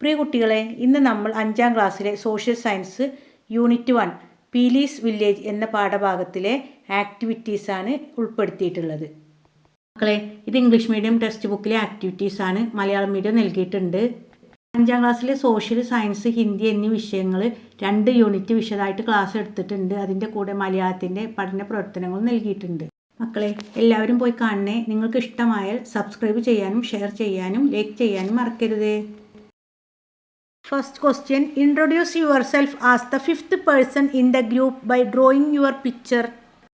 പ്രിയ കുട്ടികളെ, ഇന്ന് നമ്മൾ 5ാം ക്ലാസ്സിലെ social science unit 1 Peeli's village എന്ന പാഠഭാഗത്തിലെ ആക്ടിവിറ്റീസാണ് ഉൾപ്പെടുത്തിയിട്ടുള്ളത്. മക്കളെ, ഇത് ഇംഗ്ലീഷ് മീഡിയം ടെക്സ്റ്റ് ബുക്കിലെ ആക്ടിവിറ്റീസാണ്. മലയാളം മീഡിയം നൽകിയിട്ടുണ്ട്. 5ാം ക്ലാസ്സിലെ സോഷ്യൽ സയൻസ്, ഹിന്ദി എന്നീ വിഷയങ്ങൾ 2 യൂണിറ്റ് വിശദമായിട്ട് ക്ലാസ് എടുത്തിട്ടുണ്ട്. അതിൻ്റെ കൂടെ മലയാളത്തിൻ്റെ പഠന പ്രവർത്തനങ്ങളും നൽകിയിട്ടുണ്ട്. മക്കളെ, എല്ലാവരും പോയി കാണണേ. നിങ്ങൾക്ക് ഇഷ്ടമായാൽ സബ്സ്ക്രൈബ് ചെയ്യാനും ഷെയർ ചെയ്യാനും ലൈക്ക് ചെയ്യാനും മറക്കരുത്. First question, introduce yourself as the 5th person in the group by drawing your picture.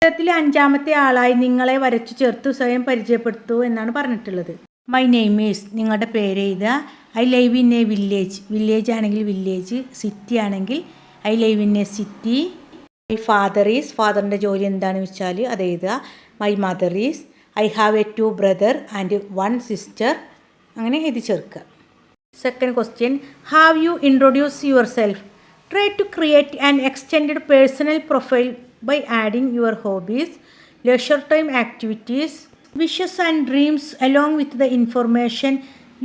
ചിത്രത്തിലെ 5ാമത്തെ ആളായി നിങ്ങളെ വരച്ചു ചേർത്ത് സ്വയം പരിചയപ്പെടുത്തൂ എന്നാണ് പറഞ്ഞിട്ടുള്ളത്. മൈ നെയിം ഈസ്, നിങ്ങളുടെ പേര് എഴുതുക. I live in a village, village ആണെങ്കിൽ വില്ലേജ്, സിറ്റി ആണെങ്കിൽ I live in a city. My father is, ഫാദറിൻ്റെ ജോലി എന്താണെന്ന് വെച്ചാൽ അത് എഴുതുക. My mother is, I have a 2 brother and 1 sister. അങ്ങനെ എഴുതി ചേർക്കുക. Second question, have you introduced yourself? Try to create an extended personal profile by adding your hobbies, leisure time activities, wishes and dreams along with the information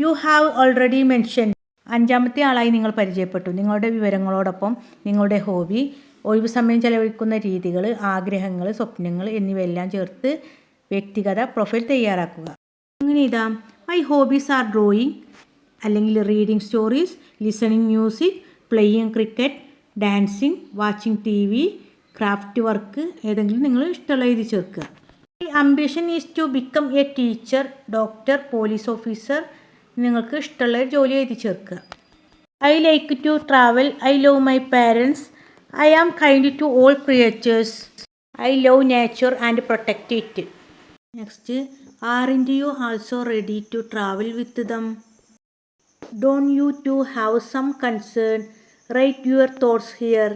you have already mentioned. 5ാമത്തെ ആളായി നിങ്ങൾ പരിചയപ്പെട്ടു. നിങ്ങളുടെ വിവരങ്ങളോടൊപ്പം നിങ്ങളുടെ hobby, ഒഴിവ് സമയം ചെലവഴിക്കുന്ന രീതികൾ, ആഗ്രഹങ്ങൾ, സ്വപ്നങ്ങൾ എന്നിവയെല്ലാം ചേർത്ത് വ്യക്തിഗത പ്രൊഫൈൽ തയ്യാറാക്കുക. അങ്ങനെ ഇതാ, മൈ ഹോബീസ് ആർ ഡ്രോയിങ് അല്ലെങ്കിൽ reading stories, listening music, playing cricket, dancing, watching TV, craft work, ഏതെങ്കിലും നിങ്ങൾ ഇഷ്ടമുള്ള എഴുതി ചേർക്കുക. My ambition is to become a teacher, doctor, police officer, നിങ്ങൾക്ക് ഇഷ്ടമുള്ള ജോലി എഴുതി ചേർക്കുക. I like to travel, I love my parents, I am kind to all creatures, I love nature and protect it. Next, aren't you also ready to travel with them? Don't you too have some concern? Write your thoughts here.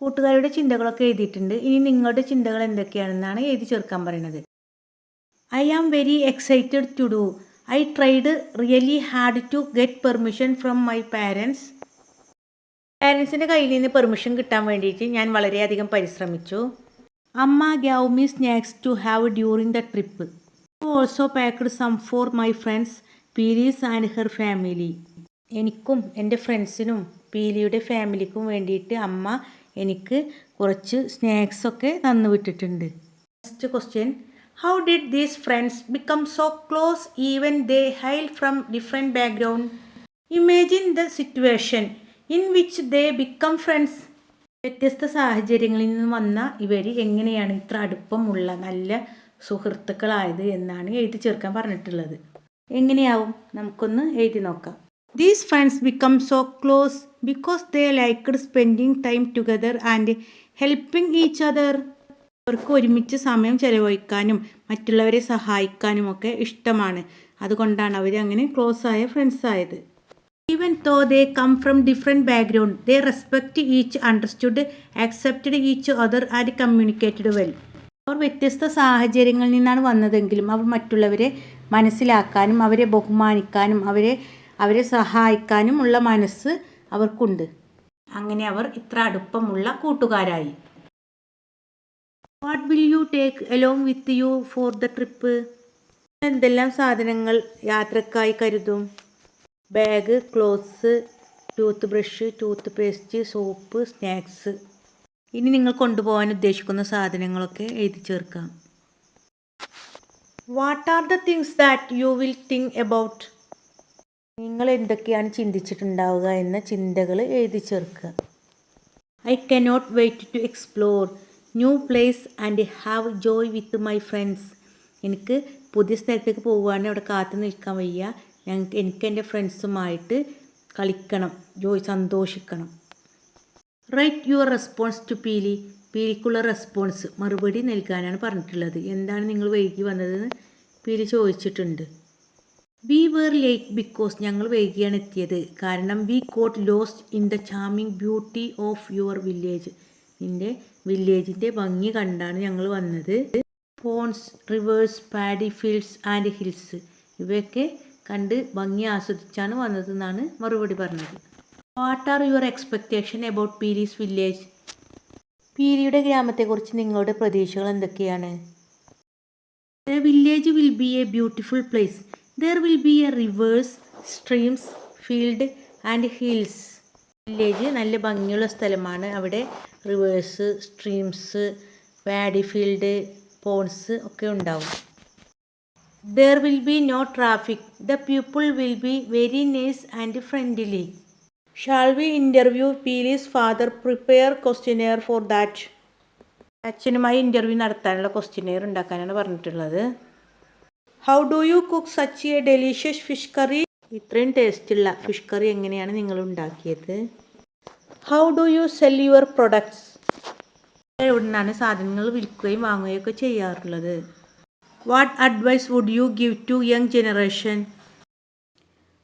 കൂട്ടുകാരുടെ ചിന്തകളൊക്കെ എഴുതിയിട്ടുണ്ട്. ഇനി നിങ്ങളുടെ ചിന്തകൾ എന്തൊക്കെയാണെന്നാണ് എഴുതി ചേർക്കാൻ പറയുന്നത്. I am very excited to do. I tried really hard to get permission from my parents. പാരൻസിൻ്റെ കയ്യിൽ നിന്ന് പെർമിഷൻ കിട്ടാൻ വേണ്ടിയിട്ട് ഞാൻ വളരെയധികം പരിശ്രമിച്ചു. Amma gave me snacks to have during the trip. Also packed some for my friends Peeli's and her family. എനിക്കും എൻ്റെ ഫ്രണ്ട്സിനും പീലിയുടെ ഫാമിലിക്കും വേണ്ടിയിട്ട് അമ്മ എനിക്ക് കുറച്ച് സ്നാക്സൊക്കെ തന്നു വിട്ടിട്ടുണ്ട്. Next question, how did these friends become so close even they hail from different background? Imagine the situation in which they become friends. വ്യത്യസ്ത സാഹചര്യങ്ങളിൽ നിന്ന് വന്ന ഇവർ എങ്ങനെയാണ് ഇത്ര അടുപ്പമുള്ള നല്ല സുഹൃത്തുക്കളായത് എന്നാണ് എഴുതി ചേർക്കാൻ പറഞ്ഞിട്ടുള്ളത്. എങ്ങനെയാവും നമുക്കൊന്ന് എഴുതി നോക്കാം. These friends become so close because they liked spending time together and helping each other. അവർക്ക് ഒരുമിച്ച് സമയം ചെലവഴിക്കാനും മറ്റുള്ളവരെ സഹായിക്കാനും ഒക്കെ ഇഷ്ടമാണ്. അതുകൊണ്ടാണ് അവർ അങ്ങനെ ക്ലോസ് ആയ ഫ്രണ്ട്സ് ആയത്. Even though they come from different background they respect each, understood, accepted each other and communicated well. അവർ വ്യത്യസ്ത സാഹചര്യങ്ങളിൽ നിന്നാണ് വന്നതെങ്കിലും അവർ മറ്റുള്ളവരെ മനസ്സിലാക്കാനും അവരെ ബഹുമാനിക്കാനും അവരെ സഹായിക്കാനും ഉള്ള മനസ്സ് അവർക്കുണ്ട്. അങ്ങനെ അവർ ഇത്ര അടുപ്പമുള്ള കൂട്ടുകാരായി. What will you take along with you for the trip? എന്തെല്ലാം സാധനങ്ങൾ യാത്രക്കായി കരുതും? Bag, clothes, tooth brush, tooth paste, soap, snacks. ഇനി നിങ്ങൾ കൊണ്ടുപോകാൻ ഉദ്ദേശിക്കുന്ന സാധനങ്ങളൊക്കെ എഴുതി ചേർക്കാം. What are the things that you will think about? നിങ്ങൾ എന്തൊക്കെയാണ് ചിന്തിച്ചിട്ടുണ്ടാവുക എന്ന ചിന്തകൾ എഴുതി ചേർക്കുക. I cannot wait to explore new place and have joy with my friends. എനിക്ക് പുതിയ സ്ഥലത്തേക്ക് പോവുകയാണെങ്കിൽ അവിടെ കാത്തു നിൽക്കാൻ വയ്യ. എനിക്ക് എൻ്റെ ഫ്രണ്ട്സുമായിട്ട് കളിക്കണം, സന്തോഷിക്കണം. Write your response to Peeli. പീലിക്കുള്ള response മറുപടി നൽകാനാണ് പറഞ്ഞിട്ടുള്ളത്. എന്താണ് നിങ്ങൾ വൈകി വന്നതെന്ന് പീലി ചോദിച്ചിട്ടുണ്ട്. വി വേർ ലേറ്റ് ബിക്കോസ്, ഞങ്ങൾ വൈകിയാണ് എത്തിയത് കാരണം we got lost in the charming beauty of your village. നിൻ്റെ വില്ലേജിൻ്റെ ഭംഗി കണ്ടാണ് ഞങ്ങൾ വന്നത്. Ponds, rivers, paddy fields and hills, ഇവയൊക്കെ കണ്ട് ഭംഗി ആസ്വദിച്ചാണ് വന്നതെന്നാണ് മറുപടി പറഞ്ഞത്. What are your expectation about Peeli's village? പീലിയുടെ ഗ്രാമത്തെക്കുറിച്ച് നിങ്ങളുടെ പ്രതീക്ഷകൾ എന്തൊക്കെയാണ്? The village will be a beautiful place. There will be a rivers, streams, field and hills. Village നല്ല ഭംഗിയുള്ള സ്ഥലമാണ്. അവിടെ rivers, streams, paddy field, Ponce ഒക്കെ ഉണ്ടാവും. There will be no traffic. The people will be very nice and friendly. Shall we interview Peely's father? Prepare questionnaire for that. അച്ഛനുമായി interview നടത്താനുള്ള questionnaire ഉണ്ടാക്കാനാണ് പറഞ്ഞിട്ടുള്ളത്. How do you cook such a delicious fish curry? ഇത്രയും ടേസ്റ്റുള്ള fish curry എങ്ങനെയാണ് നിങ്ങൾ ഉണ്ടാക്കിയത്? How do you sell your products? എവിടെ നിന്നാണ് സാധനങ്ങൾ വിൽക്കുകയും വാങ്ങുകയും ഒക്കെ ചെയ്യാറുള്ളത്? What advice would you give to young generation?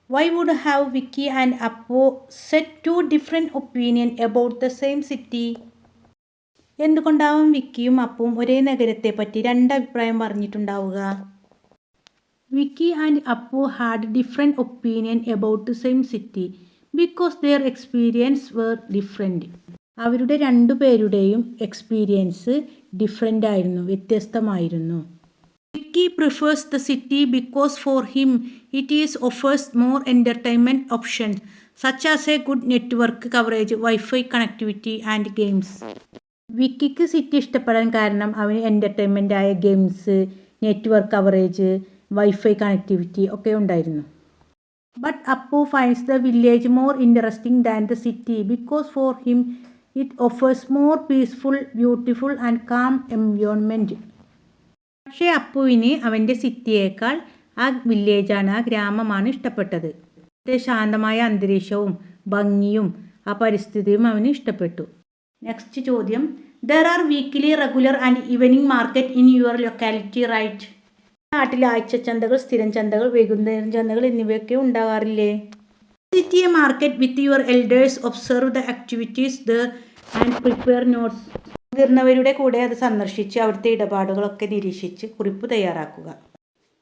Why would have Vicky and Appu set two different opinions about the same city? എന്തുകൊണ്ടാവും വിക്കിയും അപ്പുവും ഒരേ നഗരത്തെ പറ്റി രണ്ട് അഭിപ്രായം പറഞ്ഞിട്ടുണ്ടാവുക? Vicky and Appu had different opinion about the same city because their experience were different. അവരുടെ രണ്ടുപേരുടെയും experience different ആയിരുന്നു, വ്യത്യസ്തമായിരുന്നു. Vicky prefers the city because for him it offers more entertainment options such as a good network coverage, Wi-Fi connectivity and games. വിക്കിക്ക് city ഇഷ്ടപ്പെടാൻ കാരണം അവന് എൻ്റർടൈൻമെൻ്റായ games, network coverage, wifi connectivity ഒക്കെ ഉണ്ടായിരുന്നു. But Appu finds the village more interesting than the city because for him it offers more peaceful, beautiful and calm environment. പക്ഷേ അപ്പുവിന് അവൻ്റെ സിറ്റിയേക്കാൾ ആ വില്ലേജാണ്, ആ ഗ്രാമമാണ് ഇഷ്ടപ്പെട്ടത്. ശാന്തമായ അന്തരീക്ഷവും ഭംഗിയും ആ പരിസ്ഥിതിയും അവന് ഇഷ്ടപ്പെട്ടു. നെക്സ്റ്റ് ചോദ്യം. There are weekly, regular and evening market in your locality right? നാട്ടിൽ ആഴ്ച ചന്തകൾ, സ്ഥിരം ചന്തകൾ, വൈകുന്നേരം ചന്തകൾ എന്നിവയൊക്കെ ഉണ്ടാകാറില്ലേ? Visit a market with your elders, observe the activities there and prepare notes. മുതിർന്നവരുടെ കൂടെ അത് സന്ദർശിച്ച് അവിടുത്തെ ഇടപാടുകളൊക്കെ നിരീക്ഷിച്ച് കുറിപ്പ് തയ്യാറാക്കുക.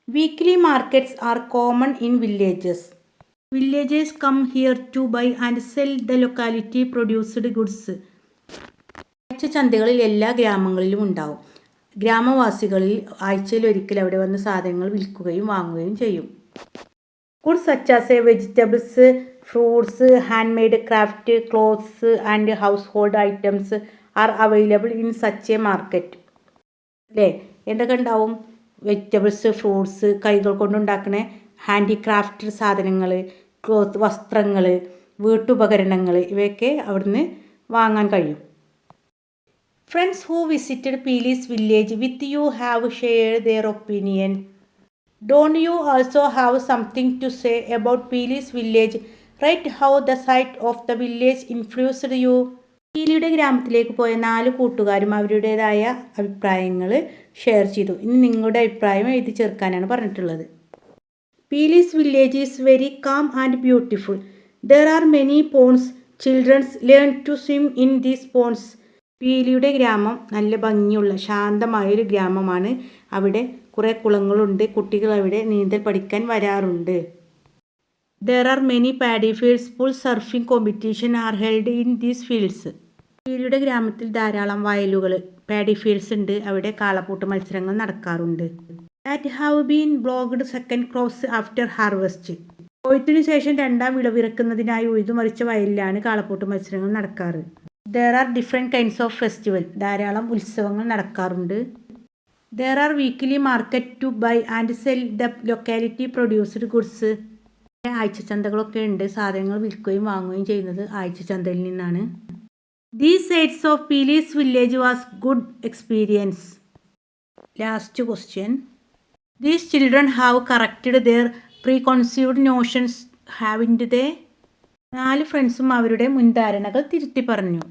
Weekly markets are common in villages. Villagers come here to buy and sell the locality produced goods. ആഴ്ച ചന്തകളിൽ എല്ലാ ഗ്രാമങ്ങളിലും ഉണ്ടാവും. ഗ്രാമവാസികളിൽ ആഴ്ചയിൽ ഒരിക്കൽ അവിടെ വന്ന് സാധനങ്ങൾ വിൽക്കുകയും വാങ്ങുകയും ചെയ്യും. Goods such as A vegetables, fruits, hand made craft, clothes and house hold items are available in such A market. അല്ലേ, എന്തൊക്കെ ഉണ്ടാവും? വെജിറ്റബിൾസ്, ഫ്രൂട്ട്സ്, കൈകൾ കൊണ്ടുണ്ടാക്കുന്ന ഹാൻഡിക്രാഫ്റ്റ് സാധനങ്ങൾ, ക്ലോത്ത്, വസ്ത്രങ്ങൾ, വീട്ടുപകരണങ്ങൾ, ഇവയൊക്കെ അവിടുന്ന് വാങ്ങാൻ കഴിയും. Friends who visited Peeli's village with you have shared their opinion. Don't you also have something to say about Peeli's village? Write how the sight of the village influenced you. പീലിയുടെ ഗ്രാമത്തിലേക്ക് പോയ 4 കൂട്ടുകാരും അവരുടേതായ അഭിപ്രായങ്ങൾ ഷെയർ ചെയ്തു. ഇനി നിങ്ങളുടെ അഭിപ്രായം എഴുതി ചേർക്കാനാണ് പറഞ്ഞിട്ടുള്ളത്. Peeli's village is very calm and beautiful. There are many ponds. Childrens learn to swim in these ponds. പീലിയുടെ ഗ്രാമം നല്ല ഭംഗിയുള്ള ശാന്തമായൊരു ഗ്രാമമാണ്. അവിടെ കുറേ കുളങ്ങളുണ്ട്. കുട്ടികൾ അവിടെ നീന്തൽ പഠിക്കാൻ വരാറുണ്ട്. There are many paddy fields. Full surfing competition are held in these fields. പീലിയുടെ ഗ്രാമത്തിൽ ധാരാളം വയലുകൾ, പാഡി ഫീൽഡ്സ് ഉണ്ട്. അവിടെ കാളപ്പൂട്ട് മത്സരങ്ങൾ നടക്കാറുണ്ട്. That have been ploughed second crops after harvest. കൊയ്ത്തിനു ശേഷം രണ്ടാം വിളവിറക്കുന്നതിനായി ഉഴുതുമറിച്ച വയലിലാണ് കാളപ്പൂട്ട് മത്സരങ്ങൾ നടക്കാറ്. There are different kinds of festival. ധാരാളം ഉത്സവങ്ങൾ നടക്കാറുണ്ട്. There are weekly market to buy and sell the locality produced goods. ആഴ്ച ചന്തകളൊക്കെ ഉണ്ട്. സാധനങ്ങൾ വിൽക്കുകയും വാങ്ങുകയും ചെയ്യുന്നത് ആഴ്ച ചന്തയിൽ നിന്നാണ്. These sites of Peely's village was good experience. Last question. These children have corrected their preconceived notions, haven't they? 4 ഫ്രണ്ട്സും അവരുടെ മുൻധാരണകൾ തിരുത്തി പറഞ്ഞു.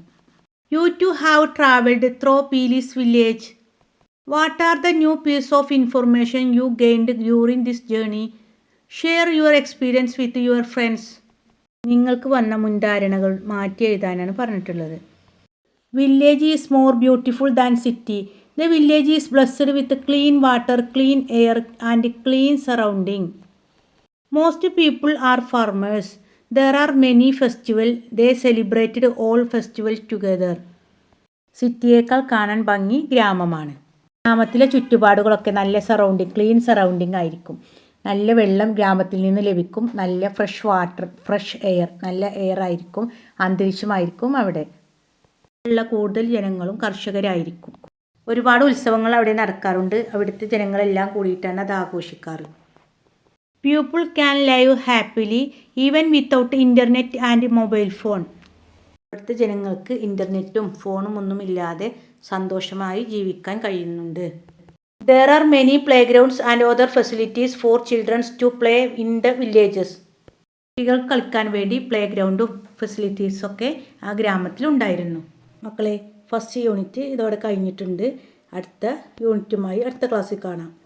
You two have travelled through Peely's village. What are the new piece of information you gained during this journey? Share your experience with your friends. നിങ്ങൾക്ക് വന്ന മുൻധാരണകൾ മാറ്റി എഴുതാനാണ് പറഞ്ഞിട്ടുള്ളത്. Village is more beautiful than city. The village is blessed with clean water, clean air and clean surrounding. Most people are farmers. There are many festival. They celebrated all festival together. സിറ്റിയേക്കാൾ കാണാൻ ഭംഗി ഗ്രാമമാണ്. ഗ്രാമത്തിലെ ചുറ്റുപാടുകളൊക്കെ നല്ല surrounding, clean surrounding ആയിരിക്കും. നല്ല വെള്ളം ഗ്രാമത്തിൽ നിന്ന് ലഭിക്കും. നല്ല ഫ്രഷ് വാട്ടർ, ഫ്രഷ് എയർ, നല്ല എയർ ആയിരിക്കും, അന്തരീക്ഷമായിരിക്കും അവിടെ. ഉള്ള കൂടുതൽ ജനങ്ങളും കർഷകരായിരിക്കും. ഒരുപാട് ഉത്സവങ്ങൾ അവിടെ നടക്കാറുണ്ട്. അവിടുത്തെ ജനങ്ങളെല്ലാം കൂടിയിട്ടാണ് അത് ആഘോഷിക്കാറ്. People can live happily even without internet and mobile phone. അവിടുത്തെ ജനങ്ങൾക്ക് ഇൻ്റർനെറ്റും ഫോണും ഒന്നുമില്ലാതെ സന്തോഷമായി ജീവിക്കാൻ കഴിയുന്നുണ്ട്. There are many playgrounds and other facilities for children to play in the villages. കുട്ടികൾ കളിക്കാൻ വേണ്ടി പ്ലേ ഗ്രൗണ്ടും ഫെസിലിറ്റീസൊക്കെ ആ ഗ്രാമത്തിലുണ്ടായിരുന്നു. മക്കളെ, ഫസ്റ്റ് യൂണിറ്റ് ഇതോടെ കഴിഞ്ഞിട്ടുണ്ട്. അടുത്ത യൂണിറ്റുമായി അടുത്ത ക്ലാസ്സിൽ കാണാം.